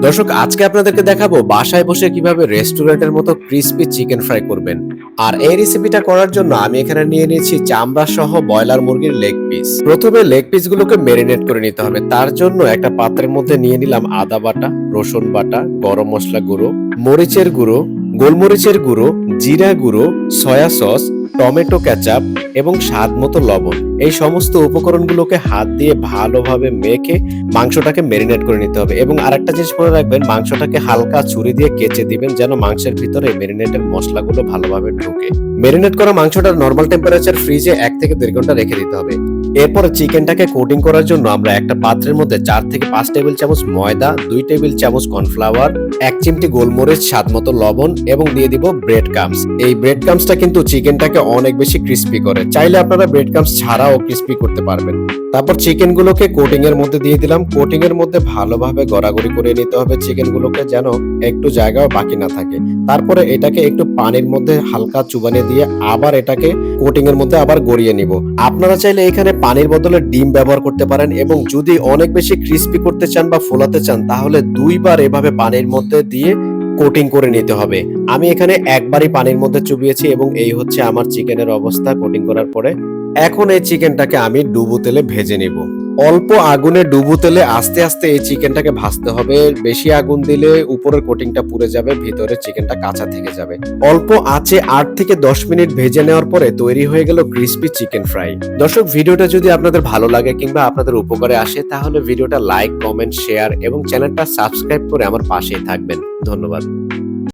দর্শক, আজকে আপনাদেরকে দেখাবো বাসায় বসে কিভাবে রেস্টুরেন্টের মতো ক্রিস্পি চিকেন ফ্রাই করবেন। আর এই রেসিপিটা করার জন্য আমি এখানে নিয়ে নিয়েছি চামড়া সহ ব্রয়লার মুরগির লেগ পিস। প্রথমে লেগ পিস গুলোকে মেরিনেট করে নিতে হবে। তার জন্য একটা পাত্রের মধ্যে নিয়ে নিলাম আদা বাটা, রসুন বাটা, গরম মশলা গুঁড়ো, মরিচের গুঁড়ো, গোলমরিচের গুঁড়ো, জিরা গুঁড়ো, সয়া সস, টমেটো কেচাপ এবং স্বাদ মতো লবণ। এই সমস্ত উপকরণগুলোকে হাত দিয়ে ভালোভাবে মেখে মাংসটাকে মেরিনেট করে নিতে হবে। এবং আরেকটা জিনিস মনে রাখবেন, মাংসটাকে হালকা ছুরি দিয়ে কেচে দিবেন যেন মাংসের ভিতরে মেরিনেটের মশলাগুলো ভালোভাবে ঢোকে। মেরিনেট করা মাংসটা নরমাল টেম্পারেচার ফ্রিজে 1 থেকে 1.5 ঘন্টা রেখে দিতে হবে। এরপর চিকেনটাকে কোটিং করার জন্য আমরা একটা পাত্রের মধ্যে 4 থেকে 5 টেবিল চামচ ময়দা, 2 টেবিল চামচ কর্নফ্লাওয়ার, 1 চিমটি গোলমরিচ, স্বাদ মতো লবণ এবং দিয়ে দিব ব্রেড ক্রাম্বস। এই ব্রেড ক্রাম্বসটা কিন্তু চিকেনটাকে অনেক বেশি ক্রিস্পি করে। চাইলে আপনারা ব্রেড ক্রাম্বস ছাড়াও ক্রিস্পি করতে পারবেন। তারপর চিকেন গুলোকে কোটিং এর মধ্যে দিয়ে দিলাম। কোটিং এর মধ্যে ভালোভাবে গড়াগড়ি করে নিতে হবে চিকেন গুলোকে, যেন একটু জায়গাও বাকি না থাকে। তারপরে এটাকে একটু পানির মধ্যে হালকা চুবানি দিয়ে আবার এটাকে কোটিং এর মধ্যে আবার গড়িয়ে নিব। আপনারা চাইলে এখানে পানির বদলে ডিম ব্যবহার করতে পারেন, এবং যদি অনেক বেশি ক্রিস্পি করতে চান বা ফোলাতে চান তাহলে 2 বার এভাবে পানির মধ্যে দিয়ে কোটিং করে নিতে হবে। আমি এখানে একবারই পানির মধ্যে চুবিয়েছি এবং এই হচ্ছে আমার চিকেনের অবস্থা কোটিং করার পরে। এখন এই চিকেনটাকে আমি ডুবো তেলে ভেজে নিব। অল্প আগুনে ডুবো তেলে আস্তে আস্তে এই চিকেনটাকে ভাজতে হবে। বেশি আগুন দিলে উপরের কোটিংটা পুড়ে যাবে, ভিতরে চিকেনটা কাঁচা থেকে যাবে। অল্প আঁচে 8 থেকে 10 মিনিট ভেজে নেওয়ার পরে তৈরি হয়ে গেল ক্রিস্পি চিকেন ফ্রাই। দর্শক, ভিডিওটা যদি আপনাদের ভালো লাগে কিংবা আপনাদের উপকারে আসে তাহলে ভিডিওটা লাইক, কমেন্ট, শেয়ার এবং চ্যানেলটা সাবস্ক্রাইব করে আমার পাশেই থাকবেন। ধন্যবাদ।